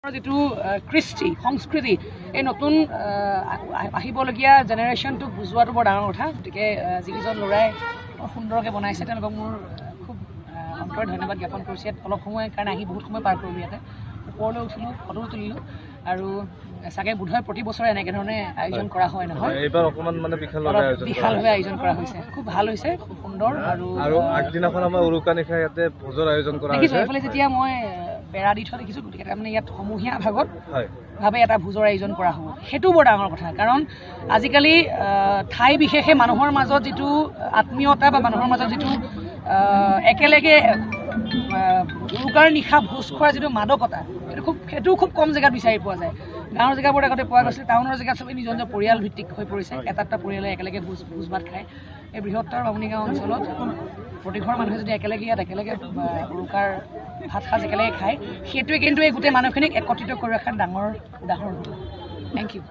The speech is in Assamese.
যেটো কৃষ্টি সংস্কৃতি এই নতুন আহিবলগীয়া জেনেৰেশ্যনটোক বুজোৱাটো বৰ ডাঙৰ কথা। গতিকে যিকেইজন ল'ৰাই সুন্দৰকৈ বনাইছে তেওঁলোকক মোৰ খুব অন্তৰত ধন্যবাদ জ্ঞাপন কৰিছোঁ। ইয়াত অলপ সময়ৰ কাৰণে আহি বহুত সময় পাৰ কৰিলোঁ, ইয়াতে ওপৰলৈ উঠিলোঁ, ফটো তুলিলোঁ আৰু চাগে বোধহয় প্ৰতি বছৰে এনেকৈ ধৰণে আয়োজন কৰা হয় নহয়, এইবাৰ অকণমান মানে বিশালভাৱে আয়োজন কৰা হৈছে। খুব ভাল হৈছে, খুব সুন্দৰ। আৰু আগদিনাখন আমাৰ উৰুকা নিশা ইয়াতে ভোজৰ আয়োজন কৰা হৈছে। দেখিছোঁ এইফালে যেতিয়া মই বেৰা দি থোৱা দেখিছোঁ, গতিকে তাৰমানে ইয়াত সমূহীয়া ভাগত ভাৱে এটা ভোজৰ আয়োজন কৰা হ'ব। সেইটো বৰ ডাঙৰ কথা, কাৰণ আজিকালি ঠাই বিশেষে মানুহৰ মাজত যিটো আত্মীয়তা বা মানুহৰ মাজত যিটো একেলগে উৰুকাৰ নিশা ভোজ খোৱাৰ যিটো মাদকতা, সেইটো খুব কম জেগাত বিচাৰি পোৱা যায়। গাঁৱৰ জেগাবোৰত আগতে পোৱা গৈছিল, টাউনৰ জেগাত চবেই নিজৰ নিজৰ পৰিয়াল ভিত্তিক হৈ পৰিছে। এটা পৰিয়ালে একেলগে ভোজ ভাত খায়। এই বৃহত্তৰ বামুণী গাঁও অঞ্চলত প্ৰতিঘৰ মানুহে যদি একেলগে উৰুকাৰ ভাত সাজ একেলগে খায়, সেইটোৱে কিন্তু এই গোটেই মানুহখিনিক একত্ৰিত কৰি ৰখাৰ ডাঙৰ উদাহৰণ। Thank U.